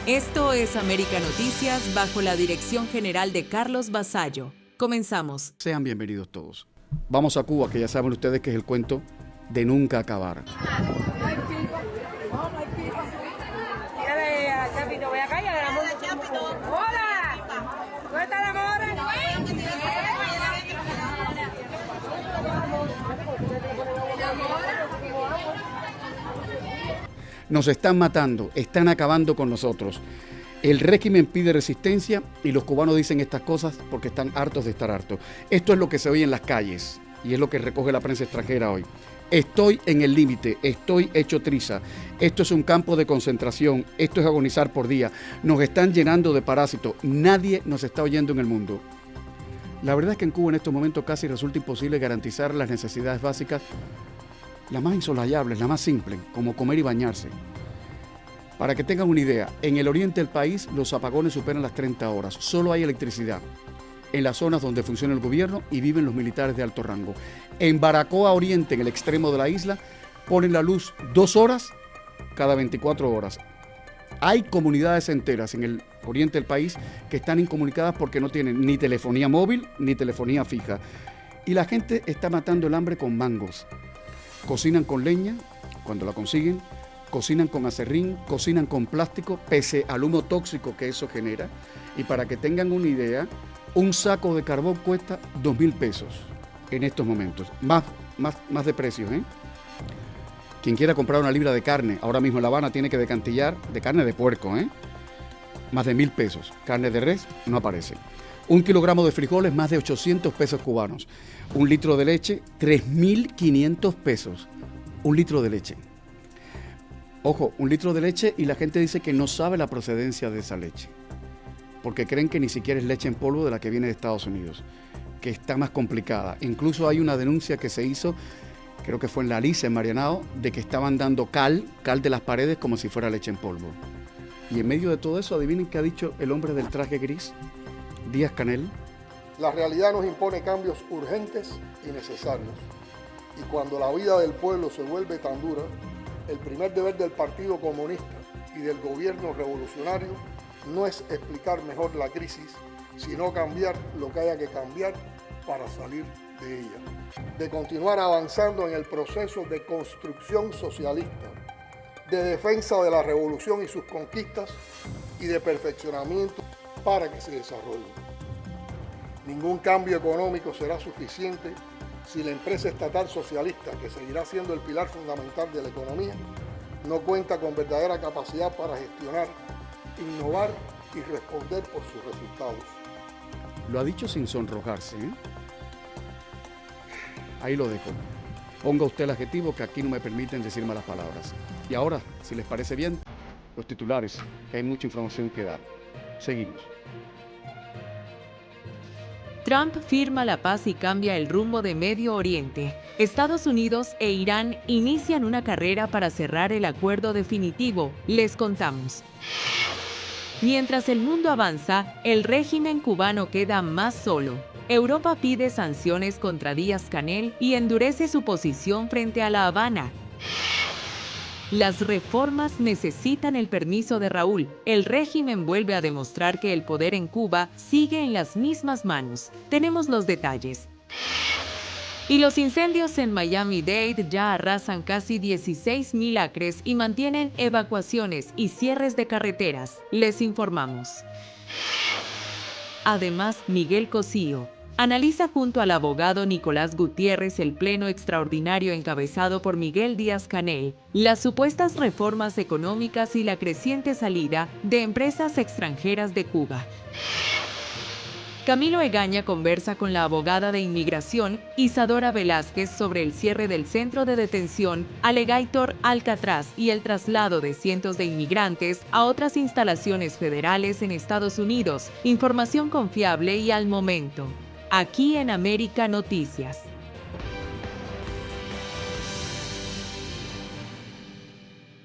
Esto es América Noticias bajo la dirección general de Carlos Basallo. Comenzamos. Sean bienvenidos todos. Vamos a Cuba, que ya saben ustedes que es el cuento de nunca acabar. Nos están matando, están acabando con nosotros. El régimen pide resistencia y los cubanos dicen estas cosas porque están hartos de estar hartos. Esto es lo que se oye en las calles y es lo que recoge la prensa extranjera hoy. Estoy en el límite, estoy hecho triza. Esto es un campo de concentración, esto es agonizar por día. Nos están llenando de parásitos, nadie nos está oyendo en el mundo. La verdad es que en Cuba en estos momentos casi resulta imposible garantizar las necesidades básicas, las más insoslayables, las más simples, como comer y bañarse. Para que tengan una idea, en el oriente del país los apagones superan las 30 horas. Solo hay electricidad en las zonas donde funciona el gobierno y viven los militares de alto rango. En Baracoa Oriente, en el extremo de la isla, ponen la luz 2 horas cada 24 horas. Hay comunidades enteras en el oriente del país que están incomunicadas porque no tienen ni telefonía móvil ni telefonía fija. Y la gente está matando el hambre con mangos. Cocinan con leña, cuando la consiguen, cocinan con aserrín, cocinan con plástico, pese al humo tóxico que eso genera. Y para que tengan una idea, un saco de carbón cuesta 2.000 pesos en estos momentos. Más de precios, ¿eh? Quien quiera comprar una libra de carne, ahora mismo en La Habana tiene que decantillar de carne de puerco, ¿eh? Más de 1.000 pesos. Carne de res no aparece. 1 kilogramo de frijoles, más de 800 pesos cubanos. 1 litro de leche, 3.500 pesos. 1 litro de leche. Ojo, 1 litro de leche y la gente dice que no sabe la procedencia de esa leche. Porque creen que ni siquiera es leche en polvo de la que viene de Estados Unidos, que está más complicada. Incluso hay una denuncia que se hizo, creo que fue en La Alicia, en Marianao, de que estaban dando cal de las paredes como si fuera leche en polvo. Y en medio de todo eso, adivinen qué ha dicho el hombre del traje gris, Díaz-Canel. La realidad nos impone cambios urgentes y necesarios. Y cuando la vida del pueblo se vuelve tan dura, el primer deber del Partido Comunista y del gobierno revolucionario no es explicar mejor la crisis, sino cambiar lo que haya que cambiar para salir de ella. De continuar avanzando en el proceso de construcción socialista, de defensa de la revolución y sus conquistas y de perfeccionamiento para que se desarrolle. Ningún cambio económico será suficiente si la empresa estatal socialista, que seguirá siendo el pilar fundamental de la economía, no cuenta con verdadera capacidad para gestionar, innovar y responder por sus resultados. Lo ha dicho sin sonrojarse, ¿eh? Ahí lo dejo. Ponga usted el adjetivo, que aquí no me permiten decir malas palabras. Y ahora, si les parece bien, los titulares, que hay mucha información que dar. Seguimos. Trump firma la paz y cambia el rumbo de Medio Oriente. Estados Unidos e Irán inician una carrera para cerrar el acuerdo definitivo. Les contamos. Mientras el mundo avanza, el régimen cubano queda más solo. Europa pide sanciones contra Díaz-Canel y endurece su posición frente a La Habana. Las reformas necesitan el permiso de Raúl. El régimen vuelve a demostrar que el poder en Cuba sigue en las mismas manos. Tenemos los detalles. Y los incendios en Miami-Dade ya arrasan casi 16.000 acres y mantienen evacuaciones y cierres de carreteras. Les informamos. Además, Miguel Cosío analiza junto al abogado Nicolás Gutiérrez el pleno extraordinario encabezado por Miguel Díaz-Canel, las supuestas reformas económicas y la creciente salida de empresas extranjeras de Cuba. Camilo Egaña conversa con la abogada de inmigración Isadora Velázquez sobre el cierre del centro de detención Alligator Alcatraz y el traslado de cientos de inmigrantes a otras instalaciones federales en Estados Unidos. Información confiable y al momento. Aquí en América Noticias.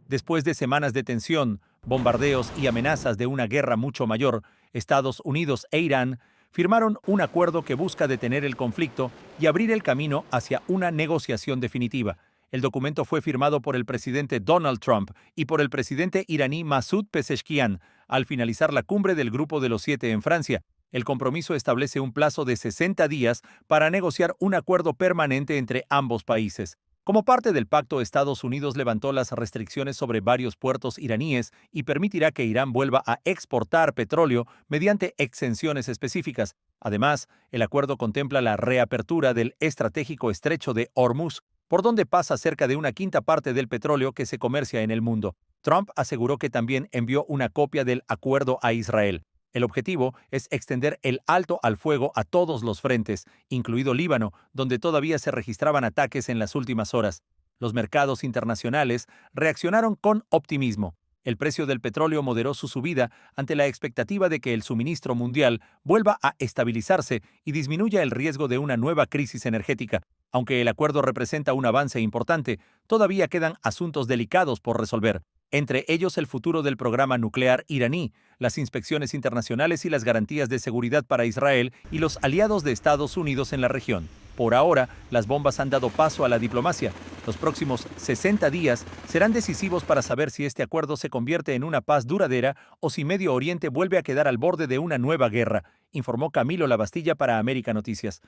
Después de semanas de tensión, bombardeos y amenazas de una guerra mucho mayor, Estados Unidos e Irán firmaron un acuerdo que busca detener el conflicto y abrir el camino hacia una negociación definitiva. El documento fue firmado por el presidente Donald Trump y por el presidente iraní Masoud Pezeshkian, al finalizar la cumbre del Grupo de los Siete en Francia. El compromiso establece un plazo de 60 días para negociar un acuerdo permanente entre ambos países. Como parte del pacto, Estados Unidos levantó las restricciones sobre varios puertos iraníes y permitirá que Irán vuelva a exportar petróleo mediante exenciones específicas. Además, el acuerdo contempla la reapertura del estratégico estrecho de Hormuz, por donde pasa cerca de una quinta parte del petróleo que se comercia en el mundo. Trump aseguró que también envió una copia del acuerdo a Israel. El objetivo es extender el alto al fuego a todos los frentes, incluido Líbano, donde todavía se registraban ataques en las últimas horas. Los mercados internacionales reaccionaron con optimismo. El precio del petróleo moderó su subida ante la expectativa de que el suministro mundial vuelva a estabilizarse y disminuya el riesgo de una nueva crisis energética. Aunque el acuerdo representa un avance importante, todavía quedan asuntos delicados por resolver, entre ellos el futuro del programa nuclear iraní, las inspecciones internacionales y las garantías de seguridad para Israel y los aliados de Estados Unidos en la región. Por ahora, las bombas han dado paso a la diplomacia. Los próximos 60 días serán decisivos para saber si este acuerdo se convierte en una paz duradera o si Medio Oriente vuelve a quedar al borde de una nueva guerra, informó Camilo Lavastilla para América Noticias.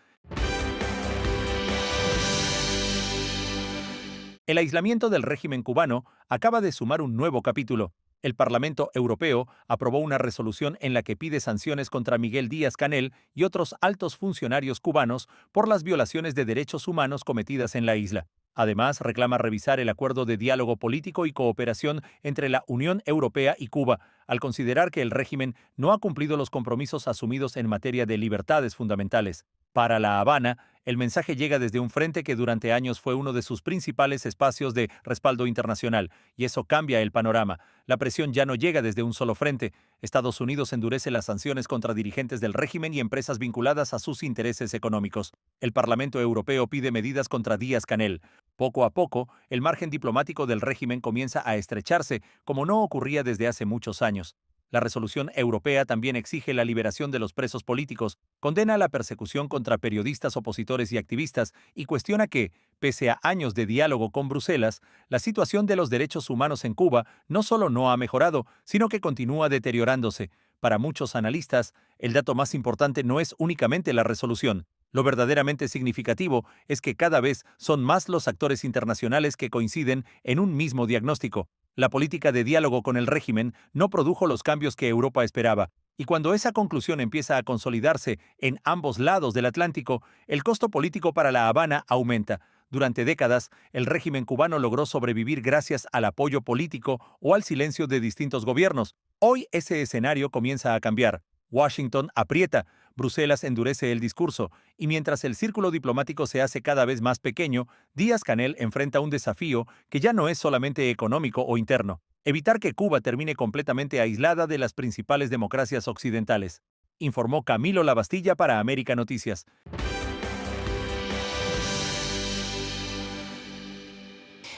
El aislamiento del régimen cubano acaba de sumar un nuevo capítulo. El Parlamento Europeo aprobó una resolución en la que pide sanciones contra Miguel Díaz-Canel y otros altos funcionarios cubanos por las violaciones de derechos humanos cometidas en la isla. Además, reclama revisar el acuerdo de diálogo político y cooperación entre la Unión Europea y Cuba, al considerar que el régimen no ha cumplido los compromisos asumidos en materia de libertades fundamentales. Para La Habana, el mensaje llega desde un frente que durante años fue uno de sus principales espacios de respaldo internacional, y eso cambia el panorama. La presión ya no llega desde un solo frente. Estados Unidos endurece las sanciones contra dirigentes del régimen y empresas vinculadas a sus intereses económicos. El Parlamento Europeo pide medidas contra Díaz-Canel. Poco a poco, el margen diplomático del régimen comienza a estrecharse, como no ocurría desde hace muchos años. La resolución europea también exige la liberación de los presos políticos, condena la persecución contra periodistas opositores y activistas y cuestiona que, pese a años de diálogo con Bruselas, la situación de los derechos humanos en Cuba no solo no ha mejorado, sino que continúa deteriorándose. Para muchos analistas, el dato más importante no es únicamente la resolución. Lo verdaderamente significativo es que cada vez son más los actores internacionales que coinciden en un mismo diagnóstico. La política de diálogo con el régimen no produjo los cambios que Europa esperaba, y cuando esa conclusión empieza a consolidarse en ambos lados del Atlántico, el costo político para La Habana aumenta. Durante décadas, el régimen cubano logró sobrevivir gracias al apoyo político o al silencio de distintos gobiernos. Hoy ese escenario comienza a cambiar. Washington aprieta, Bruselas endurece el discurso, y mientras el círculo diplomático se hace cada vez más pequeño, Díaz-Canel enfrenta un desafío que ya no es solamente económico o interno: evitar que Cuba termine completamente aislada de las principales democracias occidentales, informó Camilo Lavastilla para América Noticias.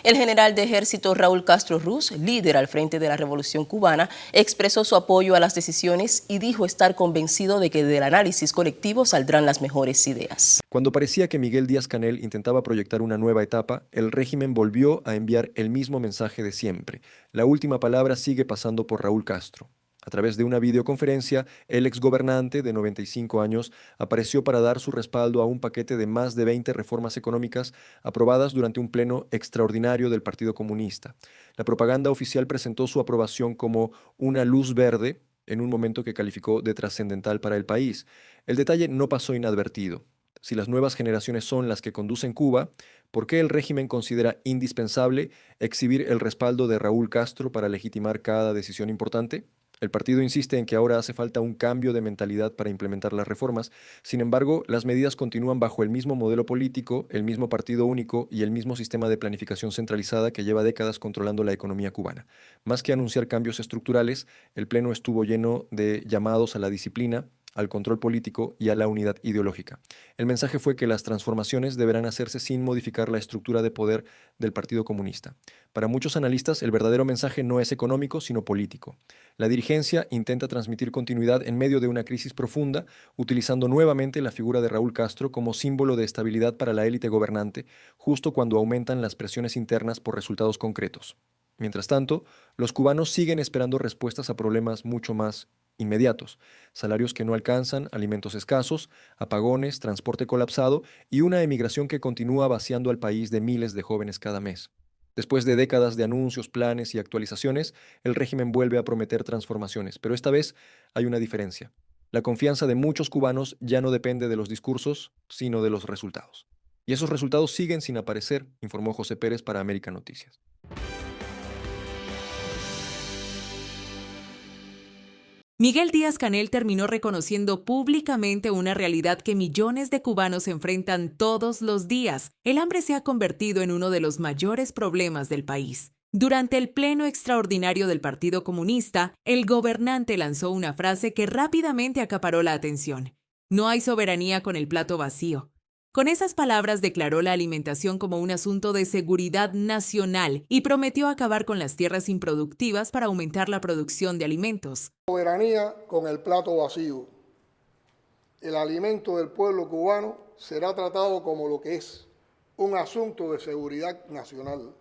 El general de ejército Raúl Castro Ruz, líder al frente de la Revolución Cubana, expresó su apoyo a las decisiones y dijo estar convencido de que del análisis colectivo saldrán las mejores ideas. Cuando parecía que Miguel Díaz-Canel intentaba proyectar una nueva etapa, el régimen volvió a enviar el mismo mensaje de siempre. La última palabra sigue pasando por Raúl Castro. A través de una videoconferencia, el exgobernante de 95 años apareció para dar su respaldo a un paquete de más de 20 reformas económicas aprobadas durante un pleno extraordinario del Partido Comunista. La propaganda oficial presentó su aprobación como una luz verde en un momento que calificó de trascendental para el país. El detalle no pasó inadvertido. Si las nuevas generaciones son las que conducen Cuba, ¿por qué el régimen considera indispensable exhibir el respaldo de Raúl Castro para legitimar cada decisión importante? El partido insiste en que ahora hace falta un cambio de mentalidad para implementar las reformas. Sin embargo, las medidas continúan bajo el mismo modelo político, el mismo partido único y el mismo sistema de planificación centralizada que lleva décadas controlando la economía cubana. Más que anunciar cambios estructurales, el pleno estuvo lleno de llamados a la disciplina, al control político y a la unidad ideológica. El mensaje fue que las transformaciones deberán hacerse sin modificar la estructura de poder del Partido Comunista. Para muchos analistas, el verdadero mensaje no es económico, sino político. La dirigencia intenta transmitir continuidad en medio de una crisis profunda, utilizando nuevamente la figura de Raúl Castro como símbolo de estabilidad para la élite gobernante, justo cuando aumentan las presiones internas por resultados concretos. Mientras tanto, los cubanos siguen esperando respuestas a problemas mucho más inmediatos: salarios que no alcanzan, alimentos escasos, apagones, transporte colapsado y una emigración que continúa vaciando al país de miles de jóvenes cada mes. Después de décadas de anuncios, planes y actualizaciones, el régimen vuelve a prometer transformaciones, pero esta vez hay una diferencia. La confianza de muchos cubanos ya no depende de los discursos, sino de los resultados. Y esos resultados siguen sin aparecer, informó José Pérez para América Noticias. Miguel Díaz-Canel terminó reconociendo públicamente una realidad que millones de cubanos enfrentan todos los días. El hambre se ha convertido en uno de los mayores problemas del país. Durante el pleno extraordinario del Partido Comunista, el gobernante lanzó una frase que rápidamente acaparó la atención: "No hay soberanía con el plato vacío". Con esas palabras declaró la alimentación como un asunto de seguridad nacional y prometió acabar con las tierras improductivas para aumentar la producción de alimentos. Soberanía con el plato vacío. El alimento del pueblo cubano será tratado como lo que es, un asunto de seguridad nacional,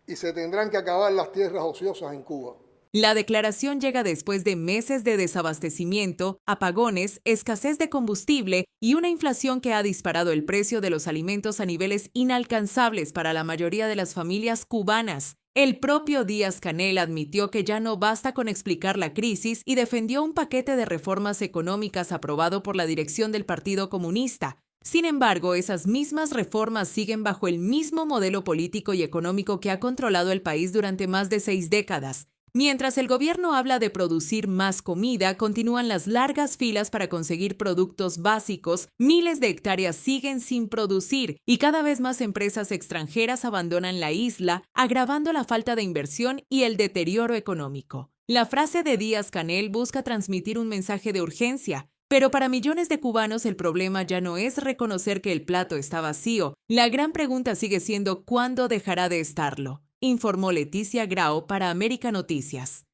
y se tendrán que acabar las tierras ociosas en Cuba. La declaración llega después de meses de desabastecimiento, apagones, escasez de combustible y una inflación que ha disparado el precio de los alimentos a niveles inalcanzables para la mayoría de las familias cubanas. El propio Díaz-Canel admitió que ya no basta con explicar la crisis y defendió un paquete de reformas económicas aprobado por la dirección del Partido Comunista. Sin embargo, esas mismas reformas siguen bajo el mismo modelo político y económico que ha controlado el país durante más de 6 décadas. Mientras el gobierno habla de producir más comida, continúan las largas filas para conseguir productos básicos, miles de hectáreas siguen sin producir y cada vez más empresas extranjeras abandonan la isla, agravando la falta de inversión y el deterioro económico. La frase de Díaz-Canel busca transmitir un mensaje de urgencia, pero para millones de cubanos el problema ya no es reconocer que el plato está vacío. La gran pregunta sigue siendo ¿cuándo dejará de estarlo?, informó Leticia Grau para América Noticias.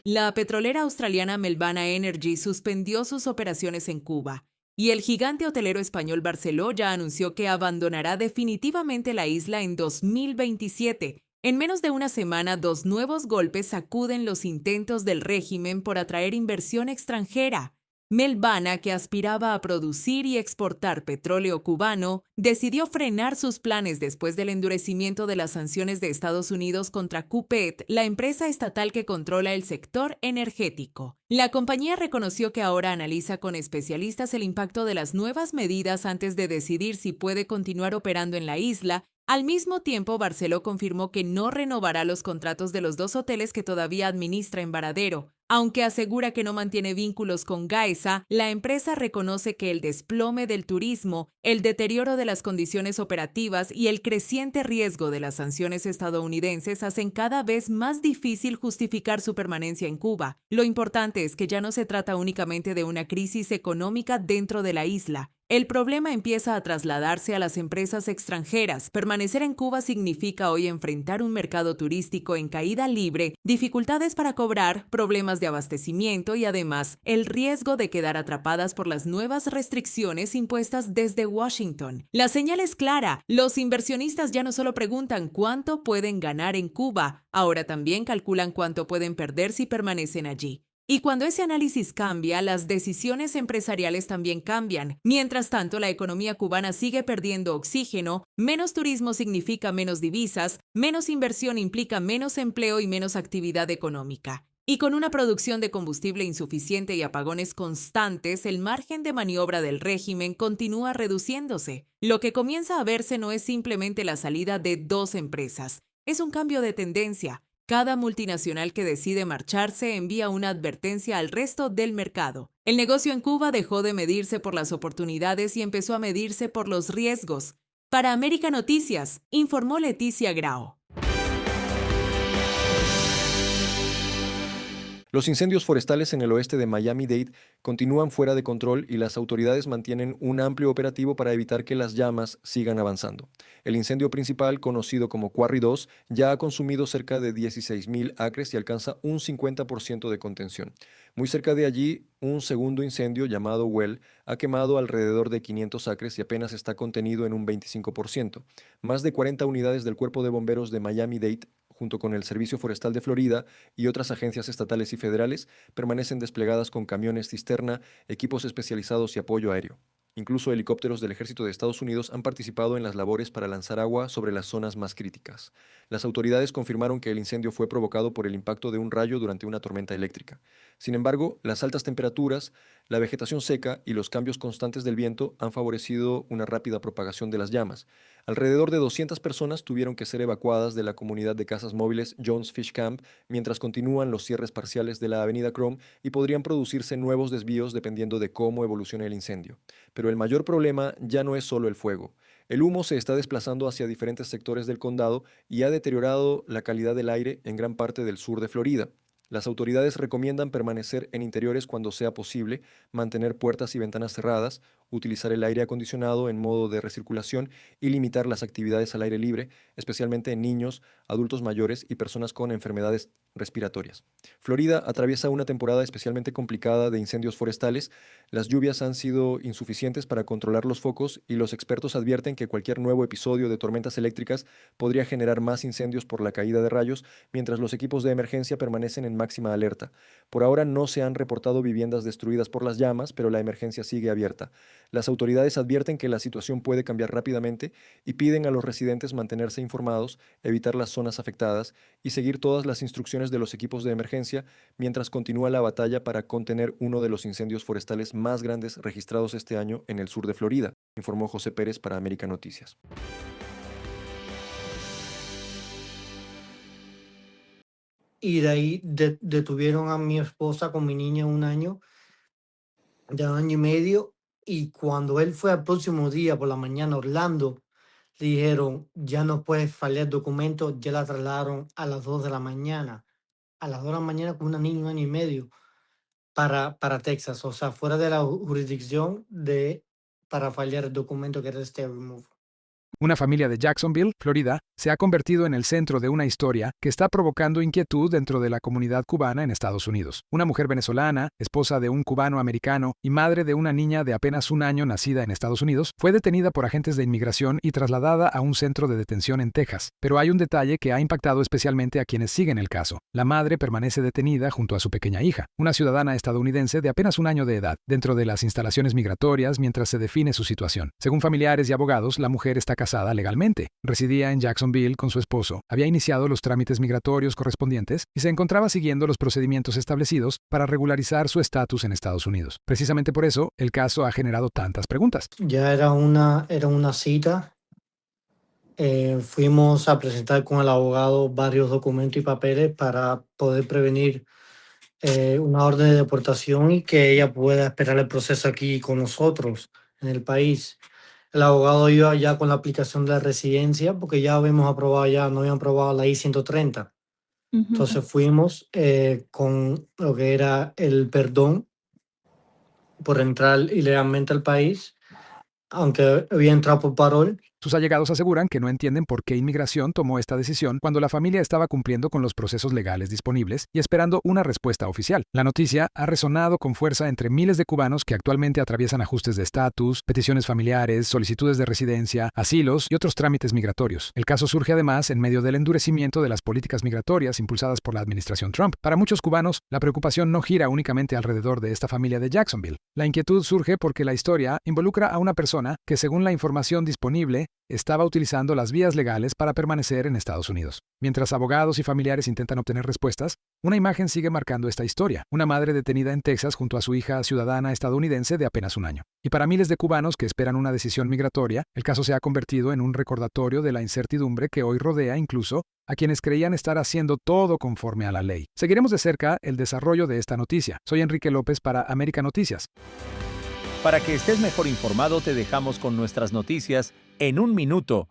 La petrolera australiana Melbana Energy suspendió sus operaciones en Cuba y el gigante hotelero español Barceló ya anunció que abandonará definitivamente la isla en 2027. En menos de una semana, 2 nuevos golpes sacuden los intentos del régimen por atraer inversión extranjera. Melbana, que aspiraba a producir y exportar petróleo cubano, decidió frenar sus planes después del endurecimiento de las sanciones de Estados Unidos contra QPET, la empresa estatal que controla el sector energético. La compañía reconoció que ahora analiza con especialistas el impacto de las nuevas medidas antes de decidir si puede continuar operando en la isla. Al mismo tiempo, Barceló confirmó que no renovará los contratos de los 2 hoteles que todavía administra en Varadero. Aunque asegura que no mantiene vínculos con Gaesa, la empresa reconoce que el desplome del turismo, el deterioro de las condiciones operativas y el creciente riesgo de las sanciones estadounidenses hacen cada vez más difícil justificar su permanencia en Cuba. Lo importante es que ya no se trata únicamente de una crisis económica dentro de la isla. El problema empieza a trasladarse a las empresas extranjeras. Permanecer en Cuba significa hoy enfrentar un mercado turístico en caída libre, dificultades para cobrar, problemas de abastecimiento y además el riesgo de quedar atrapadas por las nuevas restricciones impuestas desde Washington. La señal es clara. Los inversionistas ya no solo preguntan cuánto pueden ganar en Cuba, ahora también calculan cuánto pueden perder si permanecen allí. Y cuando ese análisis cambia, las decisiones empresariales también cambian. Mientras tanto, la economía cubana sigue perdiendo oxígeno, menos turismo significa menos divisas, menos inversión implica menos empleo y menos actividad económica. Y con una producción de combustible insuficiente y apagones constantes, el margen de maniobra del régimen continúa reduciéndose. Lo que comienza a verse no es simplemente la salida de 2 empresas, es un cambio de tendencia. Cada multinacional que decide marcharse envía una advertencia al resto del mercado. El negocio en Cuba dejó de medirse por las oportunidades y empezó a medirse por los riesgos. Para América Noticias, informó Leticia Grau. Los incendios forestales en el oeste de Miami-Dade continúan fuera de control y las autoridades mantienen un amplio operativo para evitar que las llamas sigan avanzando. El incendio principal, conocido como Quarry 2, ya ha consumido cerca de 16,000 acres y alcanza un 50% de contención. Muy cerca de allí, un segundo incendio llamado Well ha quemado alrededor de 500 acres y apenas está contenido en un 25%. Más de 40 unidades del Cuerpo de Bomberos de Miami-Dade, junto con el Servicio Forestal de Florida y otras agencias estatales y federales, permanecen desplegadas con camiones cisterna, equipos especializados y apoyo aéreo. Incluso helicópteros del Ejército de Estados Unidos han participado en las labores para lanzar agua sobre las zonas más críticas. Las autoridades confirmaron que el incendio fue provocado por el impacto de un rayo durante una tormenta eléctrica. Sin embargo, las altas temperaturas, la vegetación seca y los cambios constantes del viento han favorecido una rápida propagación de las llamas. Alrededor de 200 personas tuvieron que ser evacuadas de la comunidad de casas móviles Jones Fish Camp mientras continúan los cierres parciales de la avenida Chrome y podrían producirse nuevos desvíos dependiendo de cómo evolucione el incendio. Pero el mayor problema ya no es solo el fuego. El humo se está desplazando hacia diferentes sectores del condado y ha deteriorado la calidad del aire en gran parte del sur de Florida. Las autoridades recomiendan permanecer en interiores cuando sea posible, mantener puertas y ventanas cerradas, utilizar el aire acondicionado en modo de recirculación y limitar las actividades al aire libre, especialmente en niños, adultos mayores y personas con enfermedades respiratorias. Florida atraviesa una temporada especialmente complicada de incendios forestales. Las lluvias han sido insuficientes para controlar los focos y los expertos advierten que cualquier nuevo episodio de tormentas eléctricas podría generar más incendios por la caída de rayos, mientras los equipos de emergencia permanecen en máxima alerta. Por ahora no se han reportado viviendas destruidas por las llamas, pero la emergencia sigue abierta. Las autoridades advierten que la situación puede cambiar rápidamente y piden a los residentes mantenerse informados, evitar las zonas afectadas y seguir todas las instrucciones de los equipos de emergencia mientras continúa la batalla para contener uno de los incendios forestales más grandes registrados este año en el sur de Florida, informó José Pérez para América Noticias. Y de ahí detuvieron a mi esposa con mi niña de 1 año y medio, y cuando él fue al próximo día por la mañana a Orlando, le dijeron, ya no puedes fallar documentos, ya la trasladaron a las 2 de la mañana, con una niña de 1 año y medio para Texas, o sea, fuera de la jurisdicción para fallar el documento que era stay removal. Una familia de Jacksonville, Florida, se ha convertido en el centro de una historia que está provocando inquietud dentro de la comunidad cubana en Estados Unidos. Una mujer venezolana, esposa de un cubano americano y madre de una niña de apenas 1 año nacida en Estados Unidos, fue detenida por agentes de inmigración y trasladada a un centro de detención en Texas. Pero hay un detalle que ha impactado especialmente a quienes siguen el caso. La madre permanece detenida junto a su pequeña hija, una ciudadana estadounidense de apenas 1 año de edad, dentro de las instalaciones migratorias mientras se define su situación. Según familiares y abogados, la mujer está casada legalmente, residía en Jacksonville con su esposo, había iniciado los trámites migratorios correspondientes y se encontraba siguiendo los procedimientos establecidos para regularizar su estatus en Estados Unidos. Precisamente por eso, el caso ha generado tantas preguntas. Ya era una cita. Fuimos a presentar con el abogado varios documentos y papeles para poder prevenir una orden de deportación y que ella pueda esperar el proceso aquí con nosotros en el país. El abogado iba ya con la aplicación de la residencia porque ya no habían aprobado la I-130. Entonces fuimos con lo que era el perdón por entrar ilegalmente al país, aunque había entrado por parol. Sus allegados aseguran que no entienden por qué Inmigración tomó esta decisión cuando la familia estaba cumpliendo con los procesos legales disponibles y esperando una respuesta oficial. La noticia ha resonado con fuerza entre miles de cubanos que actualmente atraviesan ajustes de estatus, peticiones familiares, solicitudes de residencia, asilos y otros trámites migratorios. El caso surge además en medio del endurecimiento de las políticas migratorias impulsadas por la administración Trump. Para muchos cubanos, la preocupación no gira únicamente alrededor de esta familia de Jacksonville. La inquietud surge porque la historia involucra a una persona que, según la información disponible, estaba utilizando las vías legales para permanecer en Estados Unidos. Mientras abogados y familiares intentan obtener respuestas, una imagen sigue marcando esta historia. Una madre detenida en Texas junto a su hija ciudadana estadounidense de apenas 1 año. Y para miles de cubanos que esperan una decisión migratoria, el caso se ha convertido en un recordatorio de la incertidumbre que hoy rodea incluso a quienes creían estar haciendo todo conforme a la ley. Seguiremos de cerca el desarrollo de esta noticia. Soy Enrique López para América Noticias. Para que estés mejor informado, te dejamos con nuestras noticias en 1 minuto.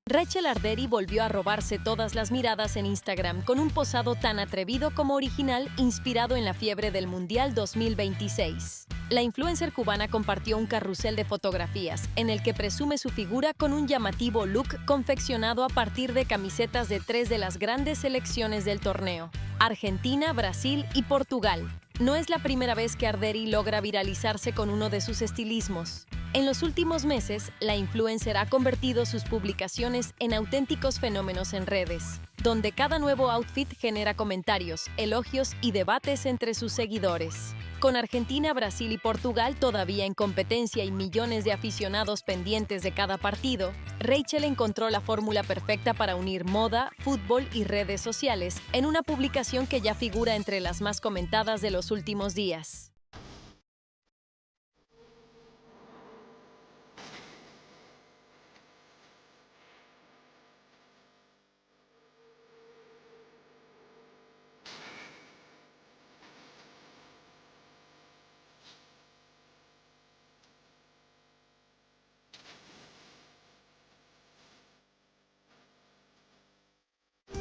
Rachel Arderi volvió a robarse todas las miradas en Instagram con un posado tan atrevido como original, inspirado en la fiebre del Mundial 2026. La influencer cubana compartió un carrusel de fotografías en el que presume su figura con un llamativo look confeccionado a partir de camisetas de 3 de las grandes selecciones del torneo: Argentina, Brasil y Portugal. No es la primera vez que Arderi logra viralizarse con uno de sus estilismos. En los últimos meses, la influencer ha convertido sus publicaciones en auténticos fenómenos en redes, donde cada nuevo outfit genera comentarios, elogios y debates entre sus seguidores. Con Argentina, Brasil y Portugal todavía en competencia y millones de aficionados pendientes de cada partido, Rachel encontró la fórmula perfecta para unir moda, fútbol y redes sociales en una publicación que ya figura entre las más comentadas de los últimos días.